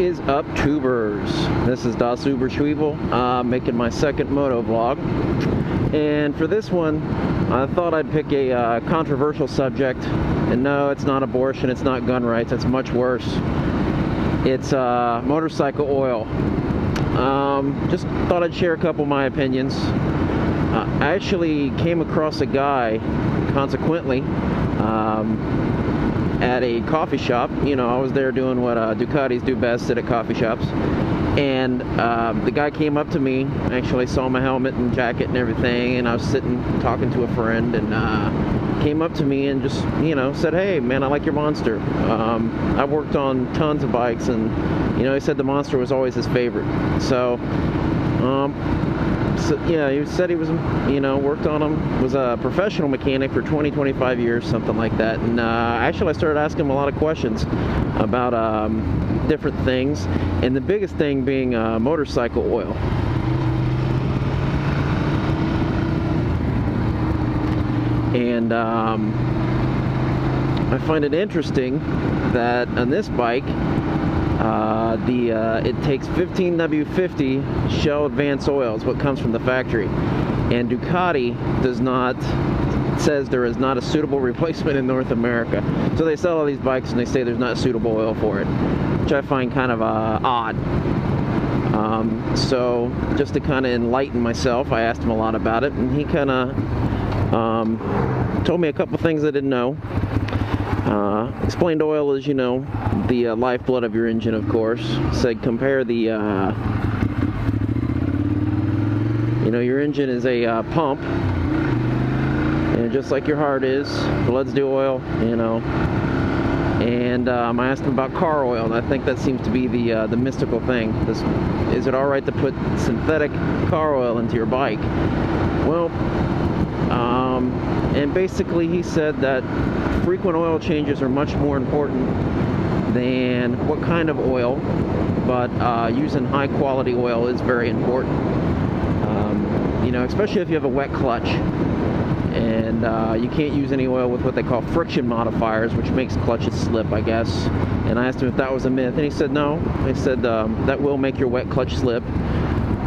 is up, tubers? This is Das Uberschwebel, making my second moto vlog. And for this one, I thought I'd pick a controversial subject. And no, it's not abortion, it's not gun rights, it's much worse. It's motorcycle oil. Just thought I'd share a couple of my opinions. I actually came across a guy, consequently, at a coffee shop. You know, I was there doing what Ducatis do best, sit at coffee shops. And the guy came up to me, actually saw my helmet and jacket and everything, and I was sitting talking to a friend, and came up to me and just, you know, said, "Hey man, I like your Monster." I've worked on tons of bikes, and you know, he said the Monster was always his favorite. So yeah, he said he was, you know, worked on them, was a professional mechanic for 20-25 years, something like that. And actually I started asking him a lot of questions about different things, and the biggest thing being motorcycle oil. And I find it interesting that on this bike, it takes 15W50 Shell Advance oil is what comes from the factory, and Ducati does not, says there is not a suitable replacement in North America. So they sell all these bikes and they say there's not suitable oil for it, which I find kind of odd. So just to kind of enlighten myself, I asked him a lot about it, and he kind of told me a couple things I didn't know. Explained oil is, you know, the lifeblood of your engine, of course. Said compare the, you know, your engine is a pump, and just like your heart is, blood's the oil, you know. And I asked him about car oil, and I think that seems to be the mystical thing. Is it all right to put synthetic car oil into your bike? Well, and basically he said that frequent oil changes are much more important than what kind of oil, but using high quality oil is very important. You know, especially if you have a wet clutch, and you can't use any oil with what they call friction modifiers, which makes clutches slip, I guess. And I asked him if that was a myth, and he said no. He said that will make your wet clutch slip.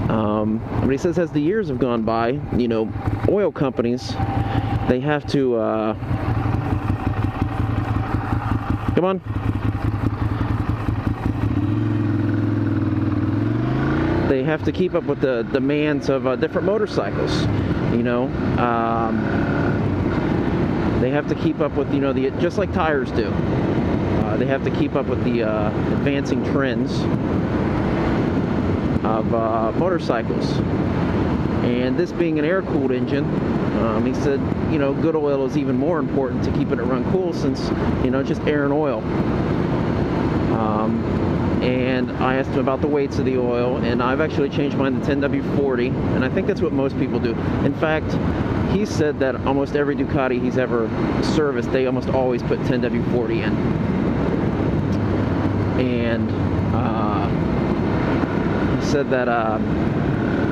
But he says as the years have gone by, you know, oil companies, they have to come on. They have to keep up with the demands of different motorcycles, you know. They have to keep up with, you know, just like tires do. They have to keep up with the advancing trends of motorcyles. And this being an air-cooled engine, he said, you know, good oil is even more important to keeping it run cool, since, you know, it's just air and oil. And I asked him about the weights of the oil, and I've actually changed mine to 10W40, and I think that's what most people do. In fact, he said that almost every Ducati he's ever serviced, they almost always put 10W40 in. And he said that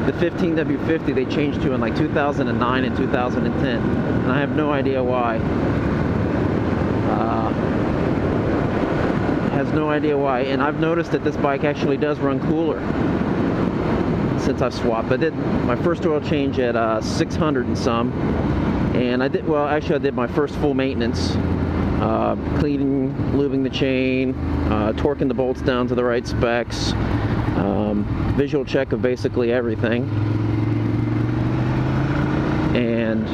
the 15W50 they changed to in like 2009 and 2010, and I have no idea why. Has no idea why. And I've noticed that this bike actually does run cooler since I've swapped. I did my first oil change at 600 and some, and I did, well, actually I did my first full maintenance, cleaning, lubing the chain, torquing the bolts down to the right specs, visual check of basically everything, and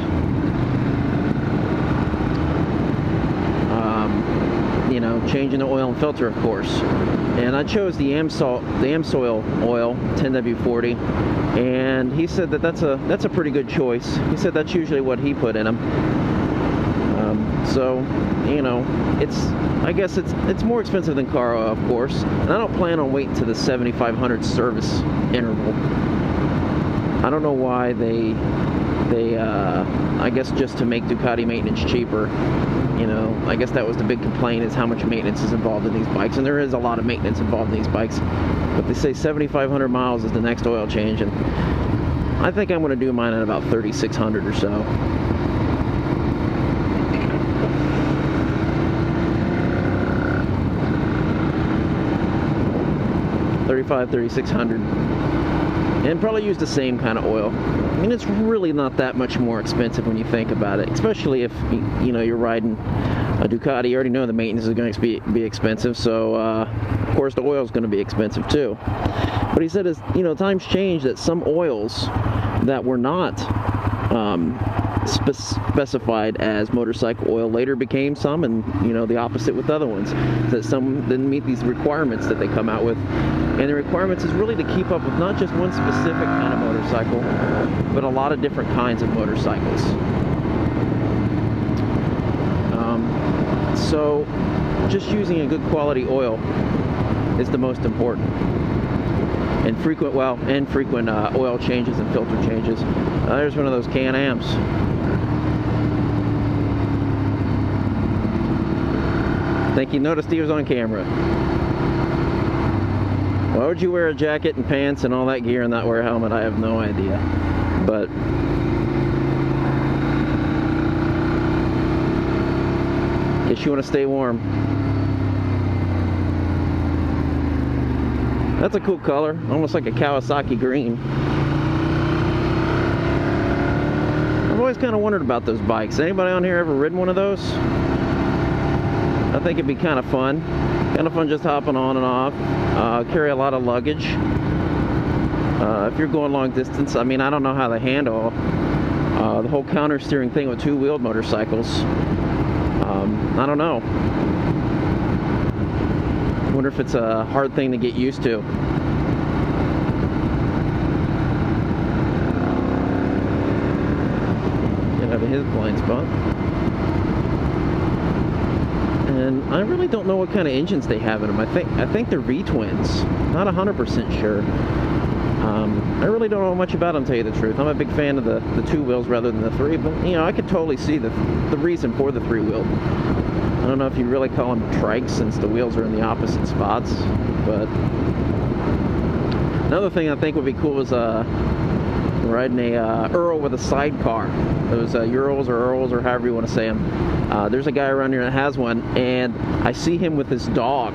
you know, changing the oil and filter, of course. And I chose the AmSoil oil, 10W40, and he said that that's a pretty good choice. He said that's usually what he put in them. So, you know, I guess it's more expensive than car oil, of course, and I don't plan on waiting to the 7,500 service interval. I don't know why they I guess just to make Ducati maintenance cheaper. You know, I guess that was the big complaint, is how much maintenance is involved in these bikes, and there is a lot of maintenance involved in these bikes. But they say 7,500 miles is the next oil change, and I think I'm going to do mine at about 3,600 or so. 35, 3600, and probably use the same kind of oil. I mean, it's really not that much more expensive when you think about it, especially if you know you're riding a Ducati. You already know the maintenance is going to be expensive, so of course the oil is going to be expensive too. But he said, as you know, times change, that some oils that were not specified as motorcycle oil later became some, and you know, the opposite with other ones, that some didn't meet these requirements that they come out with. And the requirements is really to keep up with not just one specific kind of motorcycle, but a lot of different kinds of motorcycles. So just using a good quality oil is the most important. And frequent oil changes and filter changes. There's one of those Can-Ams. I think you noticed he was on camera. Why would you wear a jacket and pants and all that gear and not wear a helmet? I have no idea. But guess you want to stay warm. That's a cool color, almost like a Kawasaki green. I've always kind of wondered about those bikes. Anybody on here ever ridden one of those? I think it'd be kind of fun. Kind of fun just hopping on and off. Carry a lot of luggage. If you're going long distance, I mean, I don't know how they handle the whole counter steering thing with two-wheeled motorcycles. I don't know. I wonder if it's a hard thing to get used to. Get out of his blind spot. And I really don't know what kind of engines they have in them. I think they're V-twins. Not 100% sure. I really don't know much about them, to tell you the truth. I'm a big fan of the two wheels rather than the three, but you know, I could totally see the reason for the three-wheel. I don't know if you really call them trikes since the wheels are in the opposite spots, but another thing I think would be cool is riding a Earl with a sidecar. Those Urals or Earls or however you want to say them. There's a guy around here that has one, and I see him with his dog.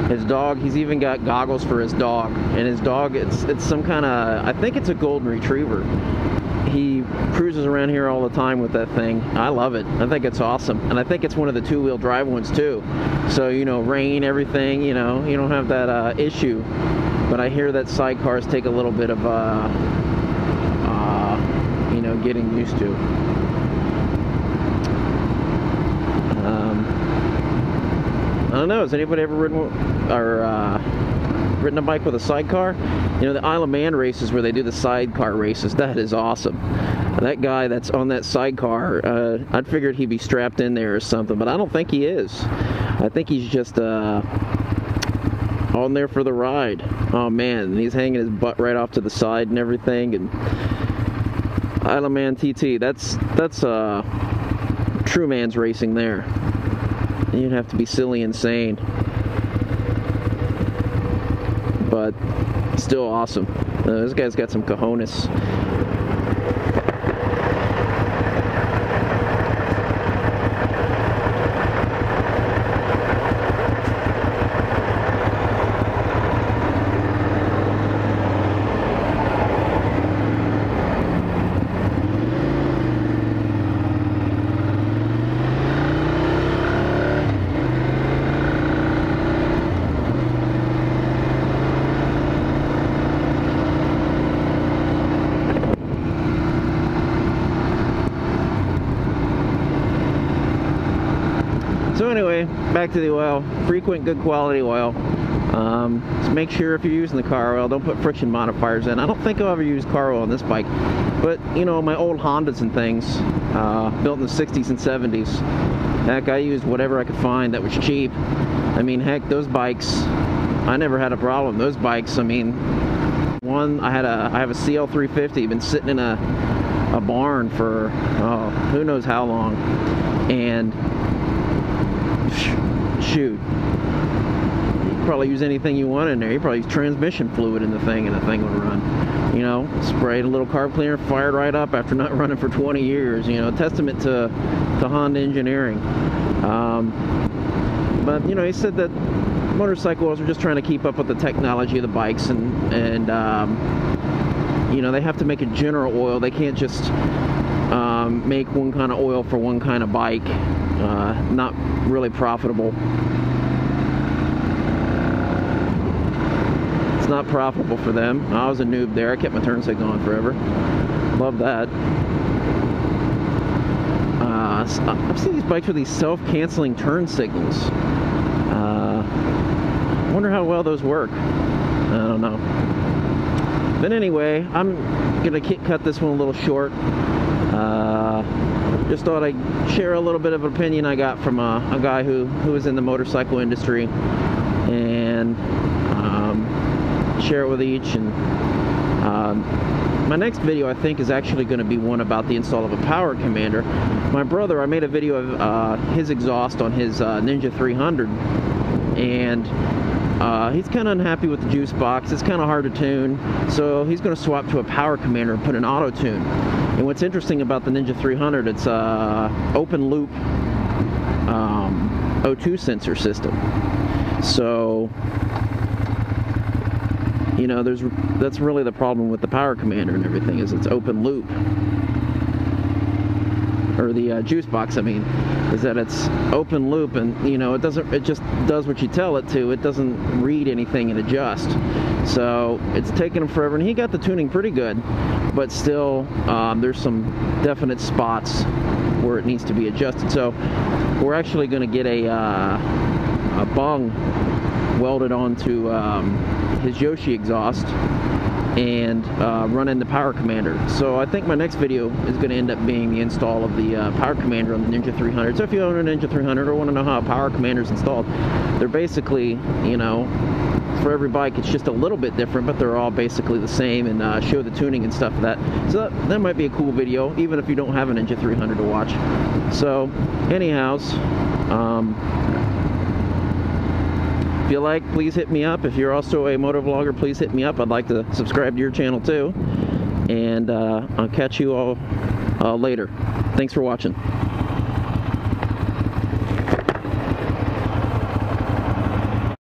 His dog, he's even got goggles for his dog, and his dog, it's some kind of, I think it's a golden retriever. He cruises around here all the time with that thing. I love it. I think it's awesome, and I think it's one of the two-wheel drive ones too. So you know, rain, everything, you know, you don't have that issue. But I hear that sidecars take a little bit of you know, getting used to. I don't know, has anybody ever ridden ridden a bike with a sidecar? You know, the Isle of Man races where they do the sidecar races, that is awesome. That guy that's on that sidecar, I'd figured he'd be strapped in there or something, but I don't think he is. I think he's just on there for the ride. Oh man, and he's hanging his butt right off to the side and everything. And Isle of Man TT, that's true man's racing there. You'd have to be silly insane, but still awesome. This guy's got some cojones. So anyway, back to the oil. Frequent, good quality oil. Just make sure if you're using the car oil, don't put friction modifiers in. I don't think I'll ever use car oil on this bike, but you know, my old Hondas and things, built in the 60s and 70s, heck, I used whatever I could find that was cheap. I mean, heck, those bikes, I never had a problem. Those bikes, I mean, I have a CL350, been sitting in a barn for, oh, who knows how long, and shoot, you could probably use anything you want in there. You probably use transmission fluid in the thing and the thing would run. You know, sprayed a little carb cleaner, fired right up after not running for 20 years. You know, a testament to Honda engineering. But you know, he said that motorcycle oils are just trying to keep up with the technology of the bikes, and you know, they have to make a general oil. They can't just make one kind of oil for one kind of bike. Not really profitable. It's not profitable for them. I was a noob there. I kept my turn signal on forever. Love that. I've seen these bikes with these self-canceling turn signals. I wonder how well those work. I don't know. But anyway, I'm gonna cut this one a little short. Just thought I'd share a little bit of opinion I got from a guy who was in the motorcycle industry, and share it with each. And my next video, I think, is actually going to be one about the install of a power commander. My brother, I made a video of his exhaust on his Ninja 300, and he's kind of unhappy with the juice box. It's kind of hard to tune, so he's going to swap to a power commander and put an auto tune. And what's interesting about the Ninja 300, it's open loop O2 sensor system. So, you know, that's really the problem with the power commander and everything, is it's open loop. Or the juice box, I mean, is that it's open loop, and you know, it just does what you tell it to. It doesn't read anything and adjust. So it's taken him forever, and he got the tuning pretty good, but still there's some definite spots where it needs to be adjusted. So we're actually going to get a bung welded onto his Yoshi exhaust and run in the power commander. So I think my next video is going to end up being the install of the power commander on the Ninja 300. So if you own a Ninja 300 or want to know how a power commander is installed, they're basically, you know, for every bike it's just a little bit different, but they're all basically the same, and show the tuning and stuff of that. So that might be a cool video, even if you don't have a Ninja 300 to watch. So anyhows, if you like, please hit me up. If you're also a motor vlogger, please hit me up. I'd like to subscribe to your channel too. And I'll catch you all later. Thanks for watching.